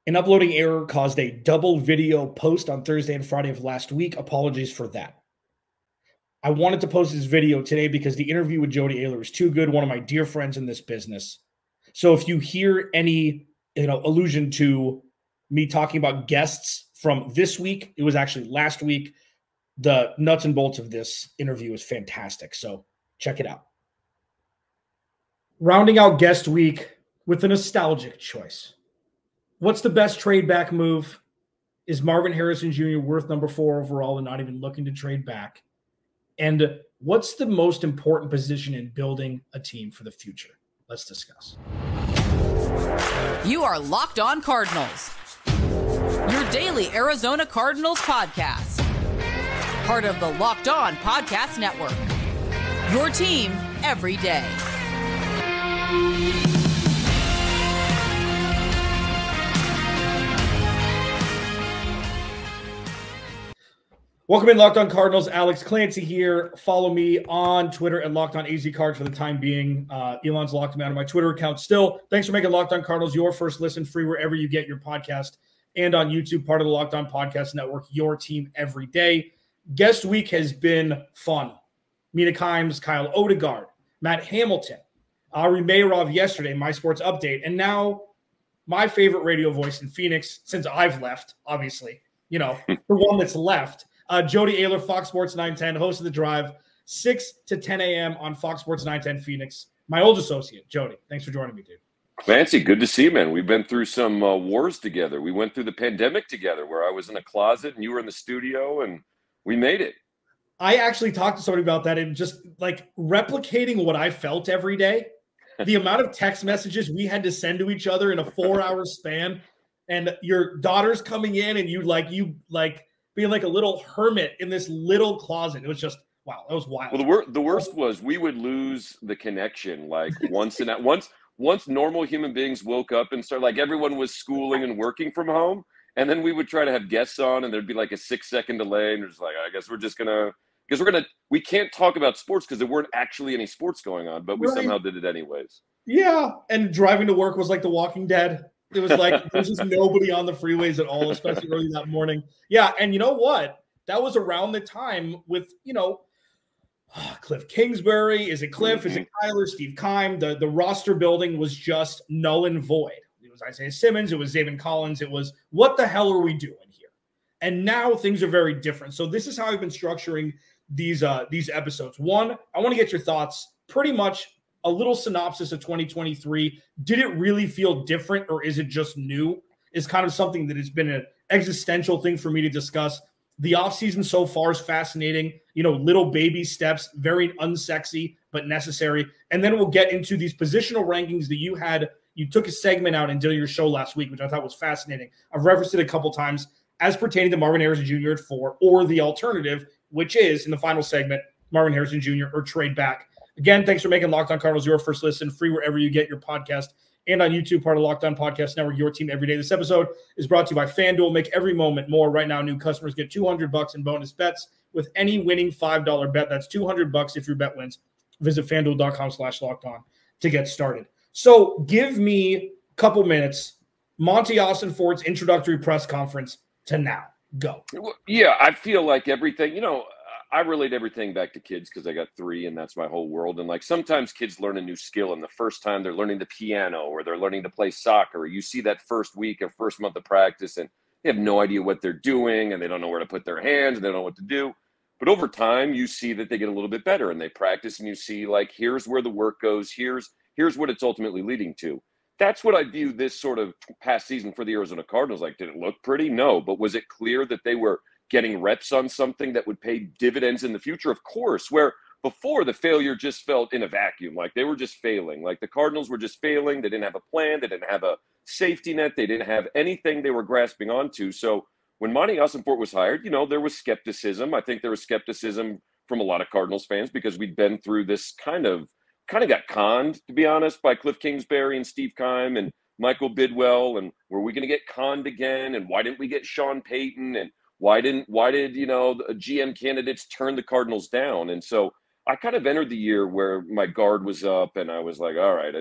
An uploading error caused a double video post on Thursday and Friday of last week. Apologies for that. I wanted to post this video today because the interview with Jody Oehler is too good. One of my dear friends in this business. So if you hear any, allusion to me talking about guests from this week, it was actually last week. The nuts and bolts of this interview is fantastic. So check it out. Rounding out guest week with a nostalgic choice. What's the best trade back move? Is Marvin Harrison Jr. worth number 4 overall and not even looking to trade back? And what's the most important position in building a team for the future? Let's discuss. You are Locked On Cardinals, your daily Arizona Cardinals podcast. Part of the Locked On Podcast Network, your team every day. Welcome in, Locked On Cardinals. Alex Clancy here. Follow me on Twitter at Locked On AZ Cards for the time being. Elon's locked me out of my Twitter account still. Thanks for making Locked On Cardinals your first listen, free wherever you get your podcast, and on YouTube, part of the Locked On Podcast Network, your team every day. Guest week has been fun. Mina Kimes, Kyle Odegaard, Matt Hamilton, Ari Meirov yesterday, My Sports Update, and now my favorite radio voice in Phoenix since I've left, obviously, the one that's left. Jody Oehler, Fox Sports 910, host of The Drive, 6 to 10 a.m. on Fox Sports 910 Phoenix. My old associate, Jody. Thanks for joining me, dude. Clancy, good to see you, man. We've been through some wars together. We went through the pandemic together where I was in a closet and you were in the studio, and we made it. I actually talked to somebody about that, and just like replicating what I felt every day, the amount of text messages we had to send to each other in a 4-hour span, and your daughter's coming in and you being like a little hermit in this little closet. It was just, wow, that was wild. Well, the worst was we would lose the connection like once normal human beings woke up and started, like everyone was schooling and working from home, and then we would try to have guests on and there'd be like a 6-second delay, and it's like, I guess we can't talk about sports because there weren't actually any sports going on, but we somehow did it anyways. Yeah, and driving to work was like The Walking Dead. It was like there's just nobody on the freeways at all, especially early that morning. Yeah, and you know what? That was around the time with, Cliff Kingsbury. Is it Cliff? Is it Kyler? Steve Keim? The roster building was just null and void. It was Isaiah Simmons. It was Zaven Collins. It was, what the hell are we doing here? And now things are very different. So this is how I've been structuring these episodes. One, I want to get your thoughts, pretty much a little synopsis of 2023. Did it really feel different, or is it just new? Is kind of something that has been an existential thing for me to discuss. The offseason so far is fascinating. Little baby steps, very unsexy, but necessary. And then we'll get into these positional rankings that you had. You took a segment out and did your show last week, which I thought was fascinating. I've referenced it a couple times as pertaining to Marvin Harrison Jr. at 4, or the alternative, which is in the final segment, Marvin Harrison Jr. or trade back. Again, thanks for making Locked On Cardinals your first listen, free wherever you get your podcast, and on YouTube, part of Locked On Podcast Network, your team every day. This episode is brought to you by FanDuel. Make every moment more. Right now, new customers get $200 in bonus bets with any winning $5 bet. That's $200 if your bet wins. Visit FanDuel.com/LockedOn to get started. So give me a couple minutes. Monty Austin-Ford's introductory press conference to now. Go. Yeah, I feel like everything, I relate everything back to kids because I got 3 and that's my whole world. And like sometimes kids learn a new skill, and the first time they're learning the piano or they're learning to play soccer, you see that first week or first month of practice and they have no idea what they're doing and they don't know where to put their hands and they don't know what to do. But over time, you see that they get a little bit better and they practice, and you see like, here's where the work goes. Here's what it's ultimately leading to. That's what I view this sort of past season for the Arizona Cardinals. Like, did it look pretty? No. But was it clear that they were getting reps on something that would pay dividends in the future? Of course, where before the failure just felt in a vacuum, like they were just failing, like the Cardinals were just failing. They didn't have a plan. They didn't have a safety net. They didn't have anything they were grasping onto. So when Monty Austin-Ford was hired, there was skepticism. I think there was skepticism from a lot of Cardinals fans because we'd been through this kind of got conned, to be honest, by Cliff Kingsbury and Steve Keim and Michael Bidwell. And were we going to get conned again? And why didn't we get Sean Payton? And why did the GM candidates turn the Cardinals down? And so I kind of entered the year where my guard was up and I was like, all right,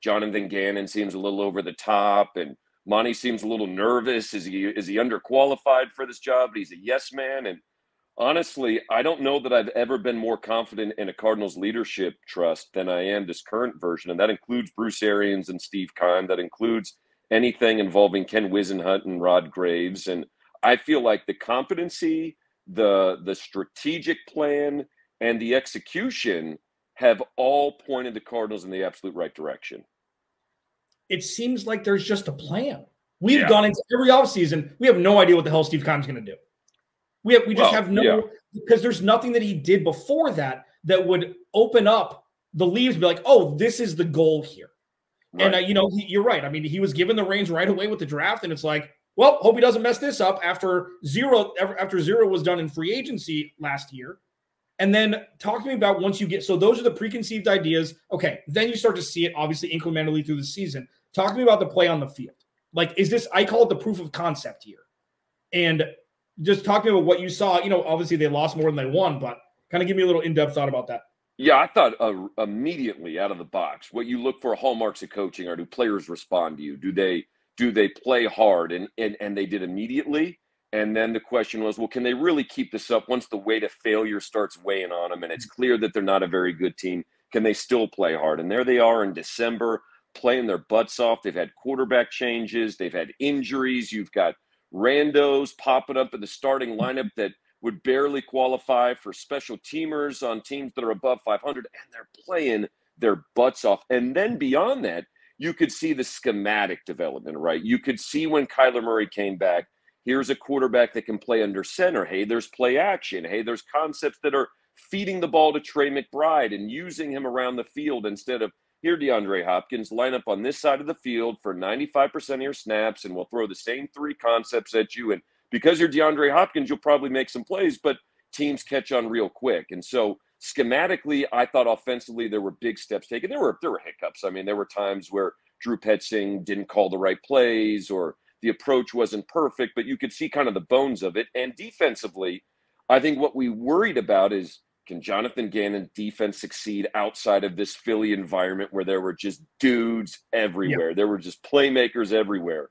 Jonathan Gannon seems a little over the top. And Monty seems a little nervous. Is he underqualified for this job? But he's a yes man. And honestly, I don't know that I've ever been more confident in a Cardinals leadership trust than I am this current version. And that includes Bruce Arians and Steve Keim. That includes anything involving Ken Wisenhunt and Rod Graves. And I feel like the competency, the strategic plan, and the execution have all pointed the Cardinals in the absolute right direction. It seems like there's just a plan. We've gone into every offseason. We have no idea what the hell Steve Keim's going to do. We just have no, because there's nothing that he did before that would open up the leaves and be like, oh, this is the goal here. Right. And, you're right. I mean, he was given the reins right away with the draft, and it's like, well, hope he doesn't mess this up after zero was done in free agency last year. And then talk to me about once you get – so those are the preconceived ideas. Okay, then you start to see it obviously incrementally through the season. Talk to me about the play on the field. Like, is this – I call it the proof of concept here. And just talk to me about what you saw. Obviously they lost more than they won, but kind of give me a little in-depth thought about that. Yeah, I thought immediately out of the box, what you look for hallmarks of coaching are, do players respond to you? Do they play hard? And they did immediately. And then the question was, well, can they really keep this up once the weight of failure starts weighing on them and it's clear that they're not a very good team? Can they still play hard? And there they are in December playing their butts off. They've had quarterback changes. They've had injuries. You've got randos popping up in the starting lineup that would barely qualify for special teamers on teams that are above 500, and they're playing their butts off. And then beyond that, you could see the schematic development, right? You could see when Kyler Murray came back, here's a quarterback that can play under center. Hey, there's play action. Hey, there's concepts that are feeding the ball to Trey McBride and using him around the field instead of, here, DeAndre Hopkins, line up on this side of the field for 95% of your snaps, and we'll throw the same three concepts at you. And because you're DeAndre Hopkins, you'll probably make some plays, but teams catch on real quick. And so schematically, I thought offensively there were big steps taken. There were hiccups. I mean, there were times where Drew Petzing didn't call the right plays or the approach wasn't perfect, but you could see kind of the bones of it. And defensively, I think what we worried about is, can Jonathan Gannon defense succeed outside of this Philly environment where there were just dudes everywhere? Yep. There were just playmakers everywhere.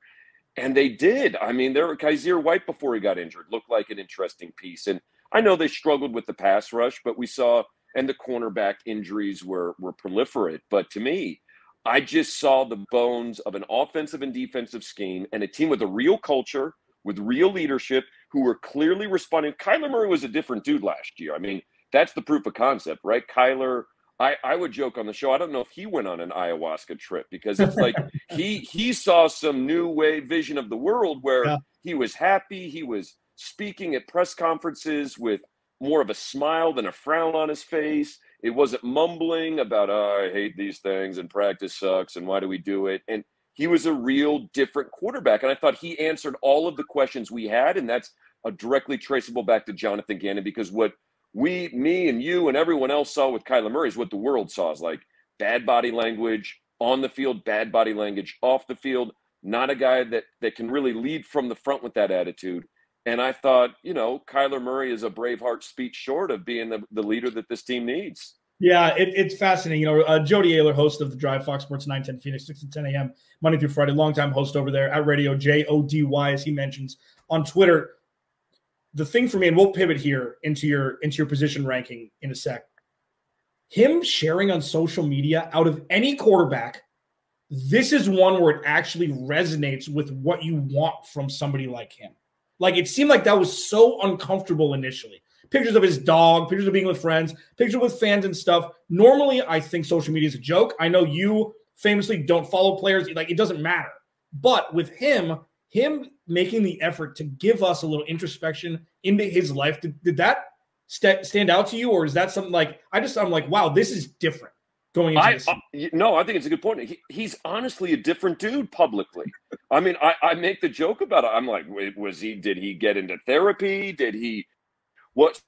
And they did. I mean, there were Kaiser White before he got injured, looked like an interesting piece. And I know they struggled with the pass rush, but we saw, and the cornerback injuries were proliferate. But to me, I just saw the bones of an offensive and defensive scheme and a team with a real culture, with real leadership, who were clearly responding. Kyler Murray was a different dude last year. I mean, that's the proof of concept, right? Kyler, I would joke on the show, I don't know if he went on an ayahuasca trip, because it's like he saw some new way vision of the world where he was happy. He was speaking at press conferences with more of a smile than a frown on his face. It wasn't mumbling about, oh, I hate these things and practice sucks and why do we do it? And he was a real different quarterback. And I thought he answered all of the questions we had, and that's directly traceable back to Jonathan Gannon, because what me and you and everyone else saw with Kyler Murray is what the world saw, is like bad body language on the field, bad body language off the field, not a guy that can really lead from the front with that attitude. And I thought, Kyler Murray is a Braveheart speech short of being the leader that this team needs. Yeah, it's fascinating. Jody Oehler, host of The Drive, Fox Sports 910 Phoenix, 6 to 10 a.m., Monday through Friday, longtime host over there at radio, JODY, as he mentions on Twitter. The thing for me, and we'll pivot here into your position ranking in a sec, him sharing on social media, out of any quarterback, this is one where it actually resonates with what you want from somebody like him. Like, it seemed like that was so uncomfortable initially. Pictures of his dog, pictures of being with friends, pictures with fans and stuff. Normally, I think social media is a joke. I know you famously don't follow players. Like, it doesn't matter. But with him making the effort to give us a little introspection into his life, did that stand out to you? Or is that something like, I'm like, wow, this is different going into this? No, I think it's a good point. He's honestly a different dude publicly. I mean, I make the joke about it. I'm like, did he get into therapy? What?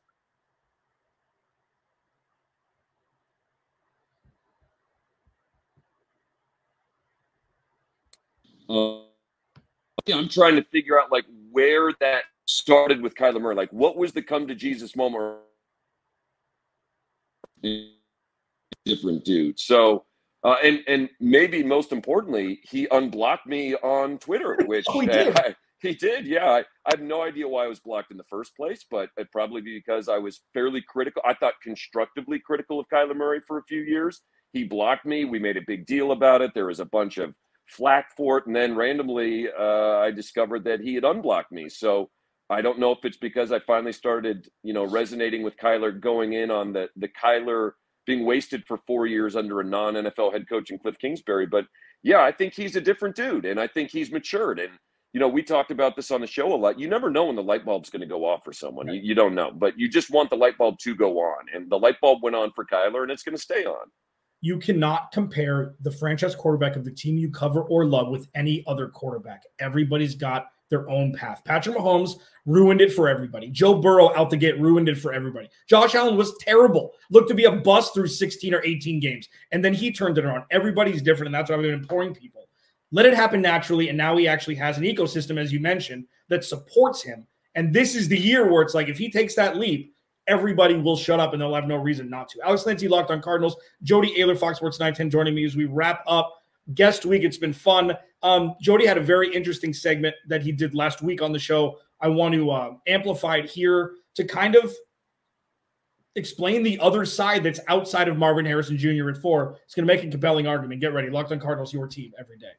I'm trying to figure out like where that started with Kyler Murray. Like, what was the come to Jesus moment? Different dude. So And maybe most importantly, he unblocked me on Twitter, which Oh, he did. He did. Yeah. I have no idea why I was blocked in the first place, but it probably because I was fairly critical. I thought constructively critical of Kyler Murray for a few years. He blocked me. We made a big deal about it. There was a bunch of flack for it. And then randomly, I discovered that he had unblocked me. So I don't know if it's because I finally started, resonating with Kyler, going in on the Kyler being wasted for 4 years under a non-NFL head coach in Cliff Kingsbury. But yeah, I think he's a different dude, and I think he's matured. And, we talked about this on the show a lot. You never know when the light bulb's going to go off for someone. Right. You don't know, but you just want the light bulb to go on. And the light bulb went on for Kyler, and it's going to stay on. You cannot compare the franchise quarterback of the team you cover or love with any other quarterback. Everybody's got their own path. Patrick Mahomes ruined it for everybody. Joe Burrow out the gate ruined it for everybody. Josh Allen was terrible. Looked to be a bust through 16 or 18 games. And then he turned it around. Everybody's different, and that's why I've been imploring people. Let it happen naturally, and now he actually has an ecosystem, as you mentioned, that supports him. And this is the year where it's like if he takes that leap, everybody will shut up and they'll have no reason not to. Alex Clancy, Locked on Cardinals. Jody Oehler, Fox Sports 910, joining me as we wrap up guest week. It's been fun. Jody had a very interesting segment that he did last week on the show. I want to amplify it here to kind of explain the other side that's outside of Marvin Harrison Jr. at 4. It's going to make a compelling argument. Get ready. Locked on Cardinals, your team every day.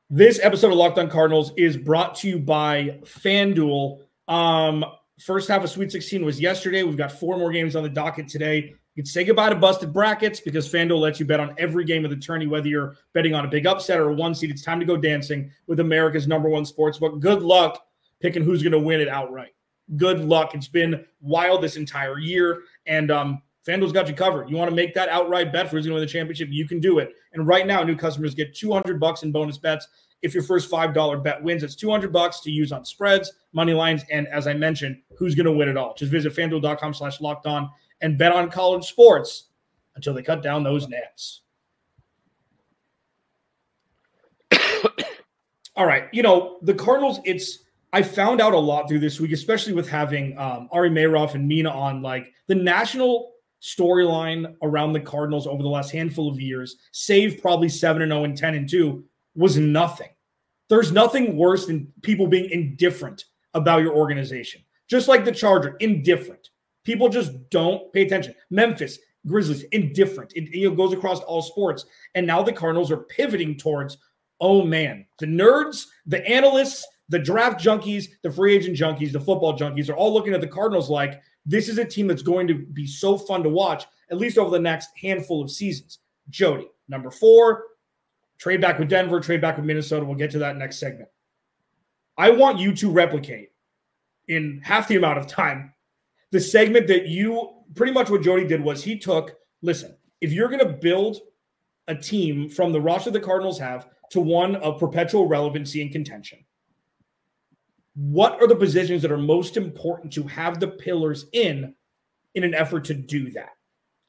This episode of Locked on Cardinals is brought to you by FanDuel. First half of Sweet 16 was yesterday. We've got 4 more games on the docket today. You can say goodbye to busted brackets because FanDuel lets you bet on every game of the tourney, whether you're betting on a big upset or a 1 seed. It's time to go dancing with America's #1 sportsbook. Good luck picking who's going to win it outright. Good luck. It's been wild this entire year, and FanDuel's got you covered. You want to make that outright bet for who's going to win the championship, you can do it. And right now, new customers get $200 in bonus bets if your first $5 bet wins. It's $200 to use on spreads, money lines, and as I mentioned, who's going to win it all. Just visit FanDuel.com/lockedon and bet on college sports until they cut down those nets. All right. The Cardinals, I found out a lot through this week, especially with having Ari Mayroff and Mina on, like the national storyline around the Cardinals over the last handful of years, save probably 7-0 and 10-2, was nothing. There's nothing worse than people being indifferent about your organization. Just like the Charger, indifferent. People just don't pay attention. Memphis, Grizzlies, indifferent. It goes across all sports. And now the Cardinals are pivoting towards, oh man, the nerds, the analysts, the draft junkies, the free agent junkies, the football junkies are all looking at the Cardinals like this is a team that's going to be so fun to watch, at least over the next handful of seasons. Jody, number 4, trade back with Denver, trade back with Minnesota. We'll get to that next segment. I want you to replicate in half the amount of time the segment that pretty much what Jody did was he took, listen, if you're going to build a team from the roster the Cardinals have to one of perpetual relevancy and contention, what are the positions that are most important to have the pillars in an effort to do that?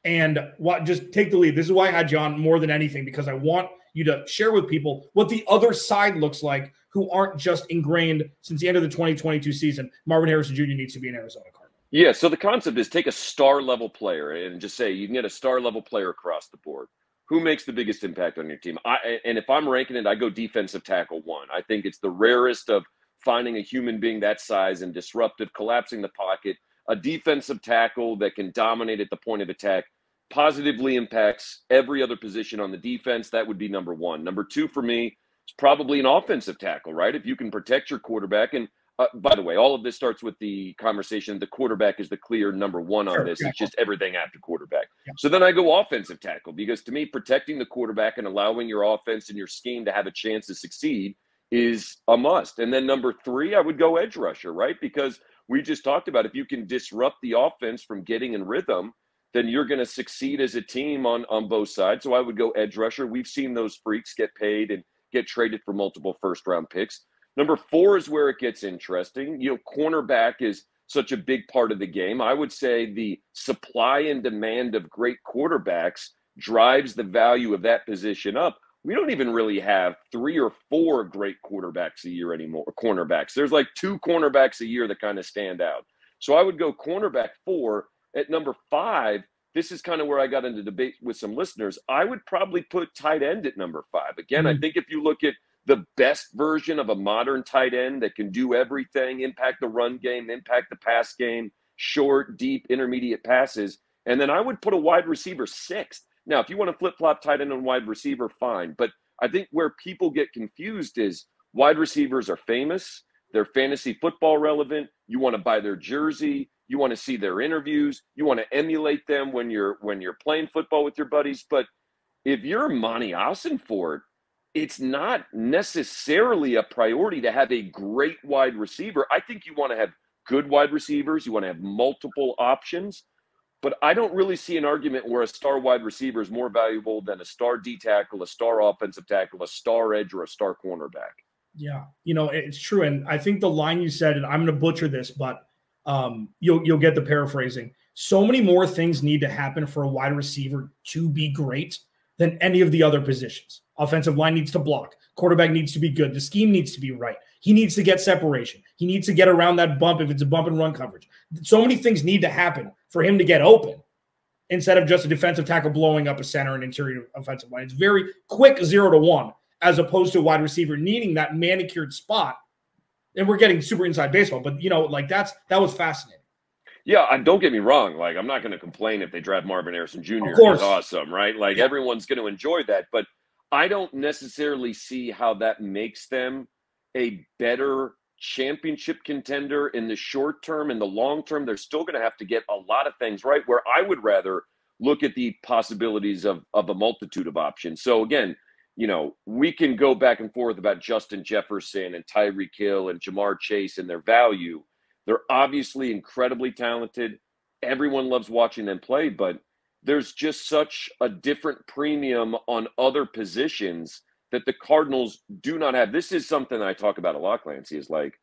And just take the lead. This is why I had you on more than anything, because I want you to share with people what the other side looks like who aren't just ingrained since the end of the 2022 season. Marvin Harrison Jr. needs to be an Arizona Cardinal. Yeah, so the concept is take a star-level player and just say you can get a star-level player across the board. Who makes the biggest impact on your team? And if I'm ranking it, I go defensive tackle 1. I think it's the rarest of finding a human being that size and disruptive, collapsing the pocket, a defensive tackle that can dominate at the point of attack, positively impacts every other position on the defense. That would be number 1. Number 2 for me is probably an offensive tackle, right? If you can protect your quarterback. And by the way, all of this starts with the conversation. The quarterback is the clear number 1 on this. It's just everything after quarterback. Yeah. So then I go offensive tackle, because to me, protecting the quarterback and allowing your offense and your scheme to have a chance to succeed is a must. And then number 3, I would go edge rusher, right? Because we just talked about if you can disrupt the offense from getting in rhythm, then you're going to succeed as a team on both sides. So I would go edge rusher. We've seen those freaks get paid and get traded for multiple first-round picks. Number 4 is where it gets interesting. Cornerback is such a big part of the game. I would say the supply and demand of great quarterbacks drives the value of that position up. We don't even really have 3 or 4 great quarterbacks a year anymore, cornerbacks. There's like 2 cornerbacks a year that kind of stand out. So I would go cornerback 4. At number 5, this is kind of where I got into debate with some listeners. I would probably put tight end at number 5. Again, I think if you look at the best version of a modern tight end that can do everything, impact the run game, impact the pass game, short, deep, intermediate passes, and then I would put a wide receiver 6th. Now, if you want to flip-flop tight end and wide receiver, fine. But I think where people get confused is wide receivers are famous. They're fantasy football relevant. You want to buy their jersey. You want to see their interviews. You want to emulate them when you're playing football with your buddies. But if you're Monty Ossenfort, it's not necessarily a priority to have a great wide receiver. I think you want to have good wide receivers. You want to have multiple options. But I don't really see an argument where a star wide receiver is more valuable than a star D tackle, a star offensive tackle, a star edge, or a star cornerback. Yeah, it's true. And I think the line you said, and I'm going to butcher this, but you'll get the paraphrasing. So many more things need to happen for a wide receiver to be great than any of the other positions. Offensive line needs to block. Quarterback needs to be good. The scheme needs to be right. He needs to get separation. He needs to get around that bump if it's a bump and run coverage. So many things need to happen for him to get open instead of just a defensive tackle blowing up a center and interior offensive line. It's very quick 0-1 as opposed to a wide receiver needing that manicured spot. And we're getting super inside baseball, but that was fascinating. Yeah, don't get me wrong. Like, I'm not going to complain if they draft Marvin Harrison Jr. Of course. He's awesome, right? Like, everyone's going to enjoy that. But I don't necessarily see how that makes them a better championship contender in the short term. In the long term, they're still going to have to get a lot of things right, where I would rather look at the possibilities of a multitude of options. So, again, we can go back and forth about Justin Jefferson and Tyreek Hill and Jamar Chase and their value. They're obviously incredibly talented. Everyone loves watching them play, but there's just such a different premium on other positions that the Cardinals do not have. This is something I talk about a lot, Clancy, is like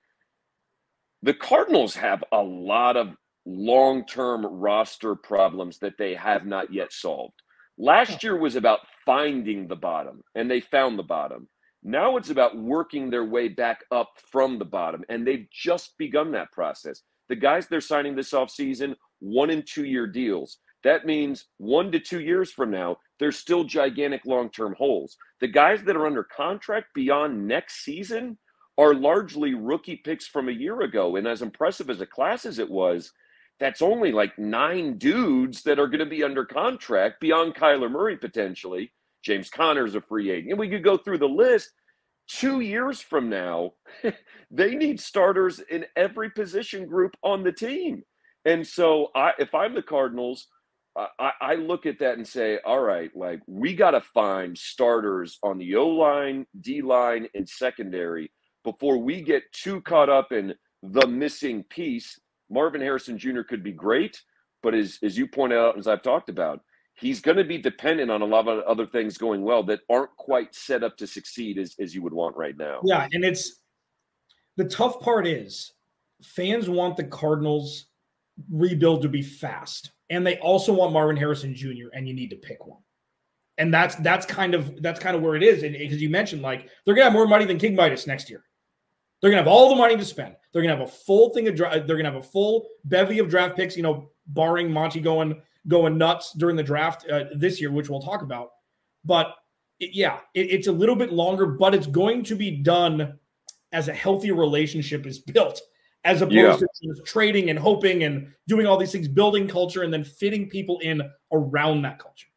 the Cardinals have a lot of long-term roster problems that they have not yet solved. Last year was about finding the bottom, and they found the bottom. Now it's about working their way back up from the bottom, and they've just begun that process. The guys they're signing this offseason, 1 and 2 year deals. That means 1 to 2 years from now, there's still gigantic long-term holes. The guys that are under contract beyond next season are largely rookie picks from a year ago. And as impressive as a class as it was, that's only like 9 dudes that are going to be under contract beyond Kyler Murray potentially. James Conner's a free agent. And we could go through the list. 2 years from now, they need starters in every position group on the team. And so if I'm the Cardinals, I look at that and say, all right, like, we got to find starters on the O-line, D-line, and secondary before we get too caught up in the missing piece. Marvin Harrison Jr. could be great, but as you point out, as I've talked about, he's going to be dependent on a lot of other things going well that aren't quite set up to succeed as you would want right now. Yeah, and the tough part is fans want the Cardinals rebuild to be fast, and they also want Marvin Harrison Jr., and you need to pick one. And that's kind of where it is. And because you mentioned, like, they're gonna have more money than King Midas next year. They're gonna have all the money to spend. They're gonna have a full thing of they're gonna have a full bevy of draft picks. Barring Monty going nuts during the draft this year, which we'll talk about. But it's a little bit longer, but it's going to be done as a healthy relationship is built, as opposed to just trading and hoping and doing all these things, building culture and then fitting people in around that culture.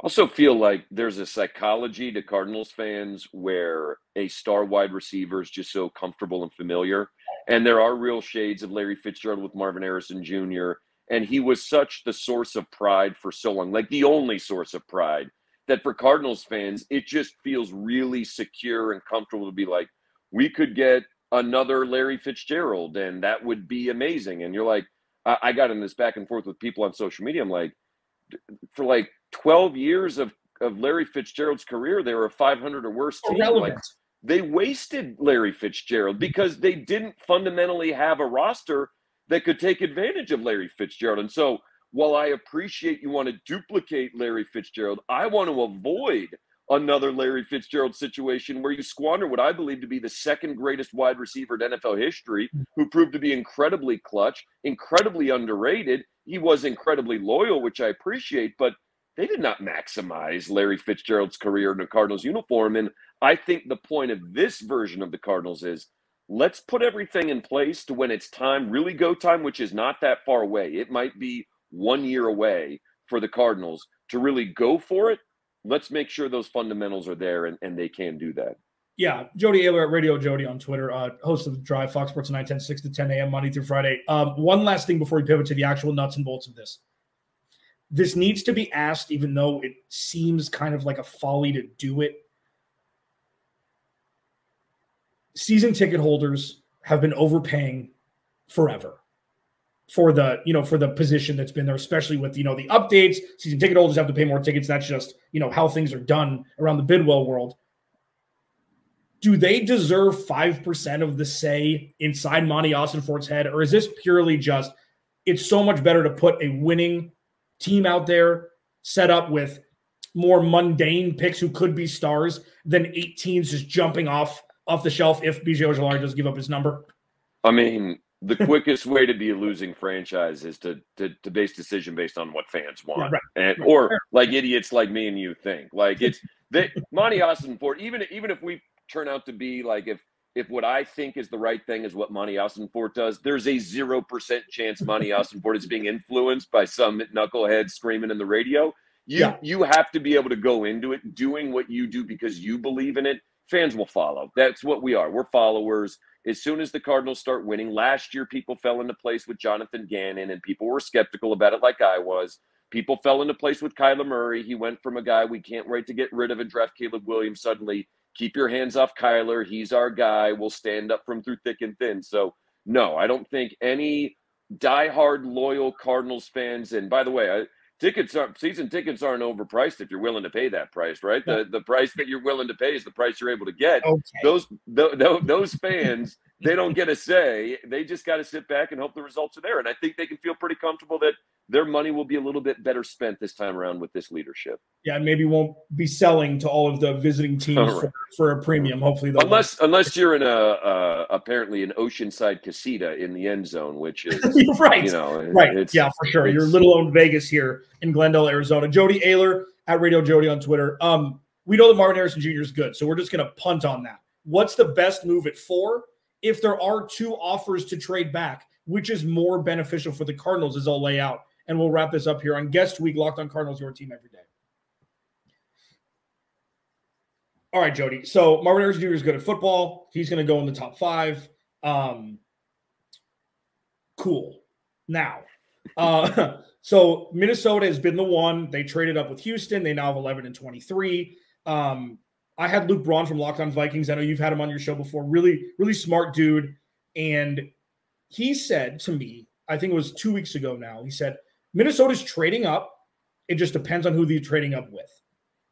Also feel like there's a psychology to Cardinals fans where a star wide receiver is just so comfortable and familiar. And there are real shades of Larry Fitzgerald with Marvin Harrison Jr. And he was such the source of pride for so long, like the only source of pride, that for Cardinals fans, it just feels really secure and comfortable to be like, we could get another Larry Fitzgerald and that would be amazing. And you're like, I got in this back and forth with people on social media. I'm like, for like 12 years of Larry Fitzgerald's career, they were a 500 or worse team. Like, they wasted Larry Fitzgerald because they didn't fundamentally have a roster that could take advantage of Larry Fitzgerald. And so while I appreciate you want to duplicate Larry Fitzgerald, I want to avoid another Larry Fitzgerald situation where you squander what I believe to be the second greatest wide receiver in NFL history, who proved to be incredibly clutch, incredibly underrated, he was incredibly loyal, which I appreciate, but they did not maximize Larry Fitzgerald's career in the Cardinals uniform. And I think the point of this version of the Cardinals is, let's put everything in place to when it's time, really go time, which is not that far away. It might be 1 year away for the Cardinals to really go for it. Let's make sure those fundamentals are there and they can do that. Yeah, Jody Oehler at Radio Jody on Twitter, host of The Drive, Fox Sports 910, 6 to 10 a.m. Monday through Friday. One last thing before we pivot to the actual nuts and bolts of this. This needs to be asked, even though it seems kind of like a folly to do it. Season ticket holders have been overpaying forever for the position that's been there, especially with, the updates. Season ticket holders have to pay more tickets. That's just, how things are done around the Bidwell world. Do they deserve 5% of the say inside Monty Ossenfort's head? Or is this purely just, it's so much better to put a winning team out there set up with more mundane picks who could be stars than 8 teams just jumping off the shelf if BJ Ojulari does give up his number? I mean, the quickest way to be a losing franchise is to base decision based on what fans want. Yeah, right. Or like idiots like me and you think. Like Monty Ossenfort, even if we turn out to be like, if what I think is the right thing is what Monty Ossenfort does, there's a 0% chance Monty Ossenfort is being influenced by some knucklehead screaming in the radio. You have to be able to go into it doing what you do because you believe in it. Fans will follow. That's what we are. We're followers. As soon as the Cardinals start winning, last year people fell into place with Jonathan Gannon and people were skeptical about it like I was. People fell into place with Kyler Murray. He went from a guy we can't wait to get rid of and draft Caleb Williams. Suddenly, keep your hands off Kyler. He's our guy. We'll stand up from through thick and thin. So, no, I don't think any diehard, loyal Cardinals fans, and by the way, season tickets aren't overpriced if you're willing to pay that price, right? Yeah. The price that you're willing to pay is the price you're able to get. Okay. Those fans, they don't get a say. They just got to sit back and hope the results are there. And I think they can feel pretty comfortable that their money will be a little bit better spent this time around with this leadership. Yeah, and maybe won't be selling to all of the visiting teams for a premium. Hopefully, unless you're in apparently an oceanside casita in the end zone, which is right. Yeah, for sure. You're little owned Vegas here in Glendale, Arizona. Jody Oehler at Radio Jody on Twitter. We know that Marvin Harrison Jr. is good, so we're just going to punt on that. What's the best move at 4? If there are 2 offers to trade back, which is more beneficial for the Cardinals, as I'll lay out. And we'll wrap this up here on Guest Week, Locked on Cardinals, your team every day. All right, Jody. So Marvin Harrison Jr. is good at football. He's going to go in the top 5. Cool. Now, so Minnesota has been the one. They traded up with Houston. They now have 11 and 23. I had Luke Braun from Locked on Vikings. I know you've had him on your show before. Really, really smart dude. And he said to me, I think it was 2 weeks ago now, he said, Minnesota's trading up. It just depends on who they're trading up with.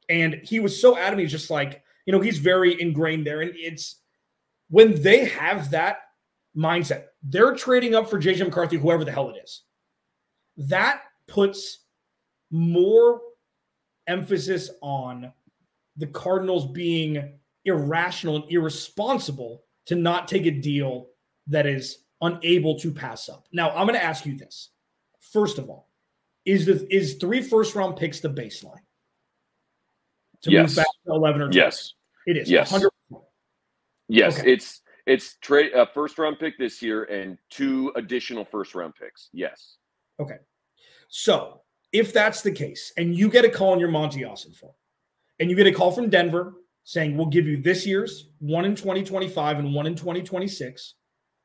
And he was so adamant. He's just like, he's very ingrained there. And it's when they have that mindset, they're trading up for J.J. McCarthy, whoever the hell it is. That puts more emphasis on the Cardinals being irrational and irresponsible to not take a deal that is unable to pass up. Now, I'm going to ask you this. First of all, is 3 first-round picks the baseline? To move back to 11 or 12? Yes. It is. Yes. 100%. Yes. Okay. It's a first-round pick this year and 2 additional first-round picks. Yes. Okay. So if that's the case, and you get a call on your Monty Ossenfort, and you get a call from Denver saying, we'll give you this year's 1 in 2025 and 1 in 2026,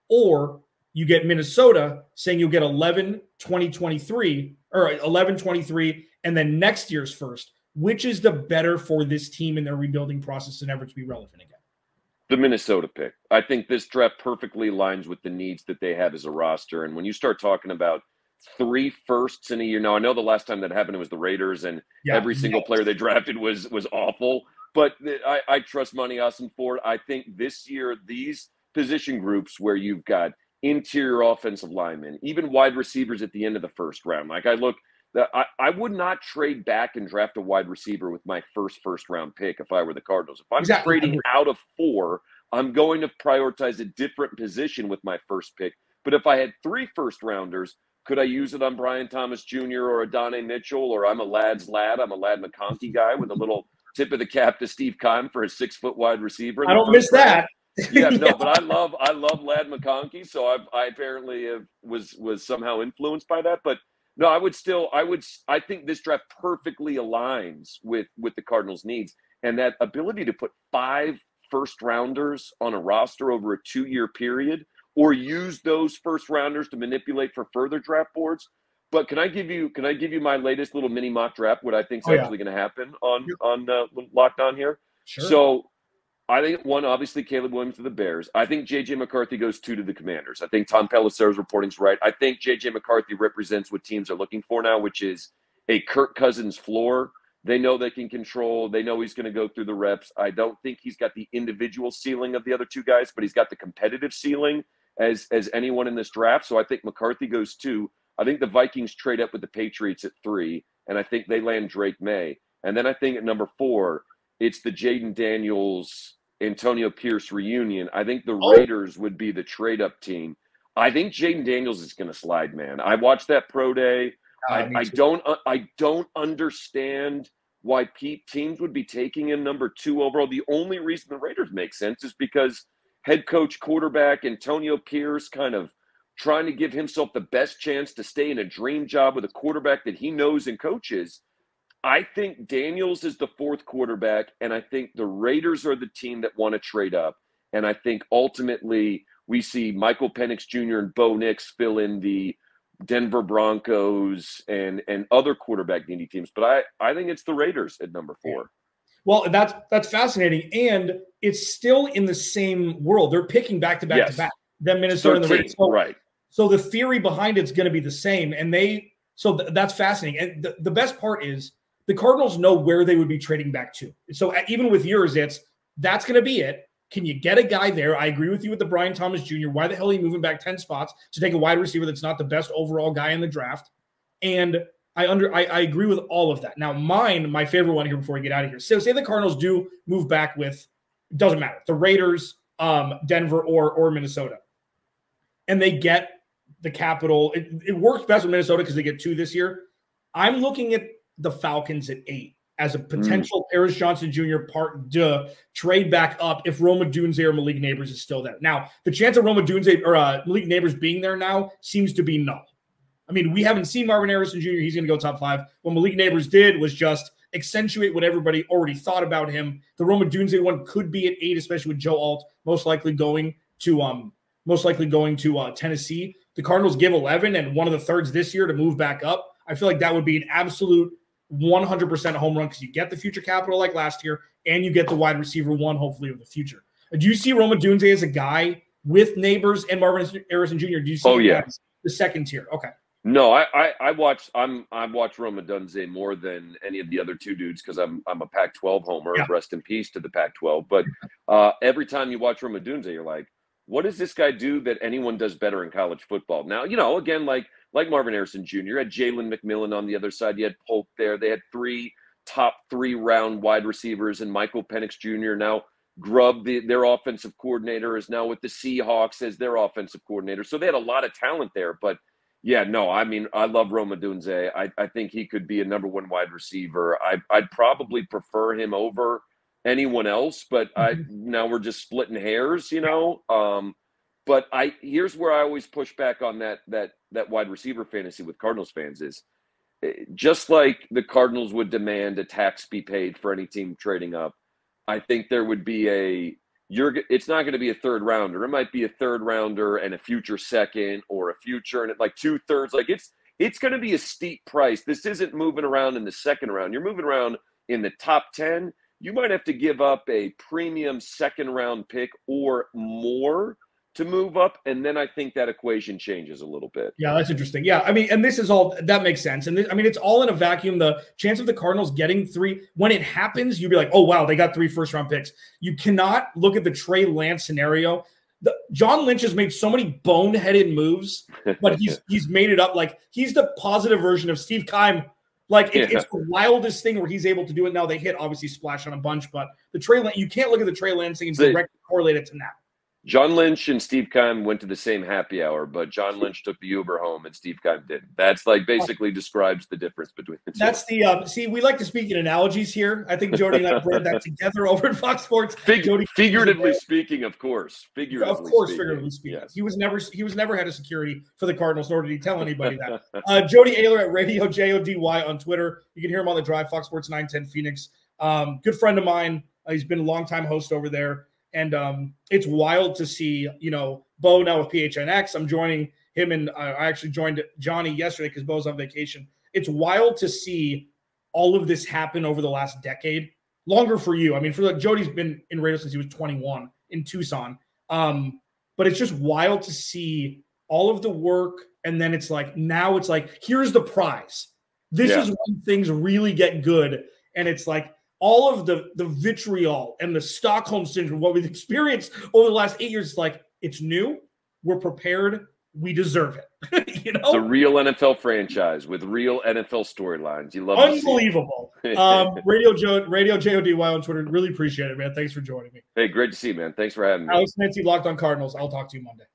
or you get Minnesota saying you'll get 11 2023 or 11 23 and then next year's first, which is the better for this team in their rebuilding process and ever to be relevant again? The Minnesota pick. I think this draft perfectly aligns with the needs that they have as a roster. And when you start talking about 3 firsts in a year, now I know the last time that happened it was the Raiders, and every single player they drafted was awful. But I trust Monty Ossenfort. I think this year these position groups where you've got interior offensive linemen, even wide receivers at the end of the first round. Like I would not trade back and draft a wide receiver with my first round pick if I were the Cardinals. If I'm trading out of 4, I'm going to prioritize a different position with my first pick. But if I had 3 first rounders, Could I use it on Brian Thomas Jr. or Adonai Mitchell? Or I'm a lad's lad. I'm a Lad McConkey guy with a little tip of the cap to Steve Keim for his 6-foot wide receiver. I don't miss that. Yeah, no, but I love Lad McConkey. So I apparently was somehow influenced by that. But no, I think this draft perfectly aligns with the Cardinals' needs, and that ability to put 5 first-rounders on a roster over a 2-year period, or use those first-rounders to manipulate for further draft boards. But can I give you my latest little mini mock draft? What I think is actually going to happen on Locked On here. Sure. So I think 1, obviously Caleb Williams to the Bears. I think J.J. McCarthy goes 2 to the Commanders. I think Tom Pelissero's reporting's right. I think J.J. McCarthy represents what teams are looking for now, which is a Kirk Cousins floor. They know they can control. They know he's going to go through the reps. I don't think he's got the individual ceiling of the other 2 guys, but he's got the competitive ceiling as anyone in this draft. So I think McCarthy goes 2. I think the Vikings trade up with the Patriots at 3, and I think they land Drake May. And then I think at number 4, it's the Jaden Daniels, Antonio Pierce reunion. I think the Raiders would be the trade-up team. I think Jaden Daniels is going to slide, man. I watched that pro day. I don't understand why teams would be taking him number 2 overall. The only reason the Raiders make sense is because head coach quarterback Antonio Pierce kind of trying to give himself the best chance to stay in a dream job with a quarterback that he knows and coaches. I think Daniels is the 4th quarterback, and I think the Raiders are the team that want to trade up. And I think ultimately we see Michael Penix Jr. and Bo Nix fill in the Denver Broncos and other quarterback needy teams. But I think it's the Raiders at number 4. Well, that's fascinating. And it's still in the same world. They're picking back-to-back to back. Then Minnesota and the Raiders. Right. So the theory behind it's going to be the same. And that's fascinating. And the best part is the Cardinals know where they would be trading back to. So even with yours, that's going to be it. Can you get a guy there? I agree with you with the Brian Thomas Jr. Why the hell are you moving back 10 spots to take a wide receiver that's not the best overall guy in the draft? And I agree with all of that. Now, my favorite one here before we get out of here. So say the Cardinals do move back with, doesn't matter, the Raiders, Denver, or Minnesota. And they get the capital. It works best with Minnesota because they get 2 this year. I'm looking at the Falcons at 8 as a potential Paris Johnson Jr. trade back up if Rome Odunze or Malik Neighbors is still there. Now, the chance of Rome Odunze or Malik Neighbors being there now seems to be null. I mean, we haven't seen Marvin Harrison Jr. He's going to go top 5. What Malik Neighbors did was just accentuate what everybody already thought about him. The Rome Odunze one could be at 8, especially with Joe Alt most likely going to Tennessee. The Cardinals give 11 and one of the thirds this year to move back up. I feel like that would be an absolute 100% home run because you get the future capital like last year and you get the wide receiver 1, hopefully, of the future. Do you see Rome Odunze as a guy with Neighbors and Marvin Harrison Jr.? Do you see the second tier? Okay. No, I watch Rome Odunze more than any of the other 2 dudes because I'm a Pac-12 homer. Yeah. Rest in peace to the Pac-12. But every time you watch Rome Odunze, you're like, what does this guy do that anyone does better in college football? Now, again, like Marvin Harrison Jr., you had Jalen McMillan on the other side. You had Polk there. They had 3 top 3-round wide receivers, and Michael Penix Jr. Now Grubb, their offensive coordinator, is now with the Seahawks as their offensive coordinator. So they had a lot of talent there. But, yeah, no, I mean, I love Rome Odunze. I think he could be a number 1 wide receiver. I'd probably prefer him over anyone else, but now we're just splitting hairs, But here's where I always push back on that wide receiver fantasy with Cardinals fans is just like the Cardinals would demand a tax be paid for any team trading up. I think there would be it's not going to be a 3rd rounder. It might be a 3rd rounder and a future 2nd or a future and like 2/3. Like it's going to be a steep price. This isn't moving around in the 2nd round. You're moving around in the top 10. You might have to give up a premium 2nd round pick or more to move up, and then I think that equation changes a little bit. Yeah, that's interesting. Yeah, I mean, and this is all that makes sense. And it's all in a vacuum. The chance of the Cardinals getting 3 when it happens, you'd be like, oh wow, they got 3 first-round picks. You cannot look at the Trey Lance scenario. John Lynch has made so many boneheaded moves, but he's made it up. Like he's the positive version of Steve Keim. Like it's the wildest thing where he's able to do it. Now they hit obviously splash on a bunch, but the Trey Lance, you can't look at the Trey Lance thing and directly correlate it to now. John Lynch and Steve Keim went to the same happy hour, but John Lynch took the Uber home and Steve Keim didn't. That's like basically describes the difference between the two. That's the see, we like to speak in analogies here. I think Jody and I bred that together over at Fox Sports. Figuratively speaking, of course. Figuratively speaking. Yes. He was never head of security for the Cardinals, nor did he tell anybody that. Jody Oehler at Radio Jody on Twitter. You can hear him on the Drive, Fox Sports 910 Phoenix. Good friend of mine. He's been a longtime host over there. And it's wild to see, Bo now with PHNX. I'm joining him, and I actually joined Johnny yesterday because Bo's on vacation. It's wild to see all of this happen over the last decade. Longer for you. I mean, Jody's been in radio since he was 21 in Tucson. But it's just wild to see all of the work. And then it's like, now it's like, here's the prize. This is when things really get good. And it's like, all of the vitriol and the Stockholm syndrome, what we've experienced over the last 8 years, it's like, it's new. We're prepared. We deserve it. It's a real NFL franchise with real NFL storylines. You love unbelievable. Radio Jody on Twitter. Really appreciate it, man. Thanks for joining me. Hey, great to see you, man. Thanks for having me. Alex Clancy, Locked On Cardinals. I'll talk to you Monday.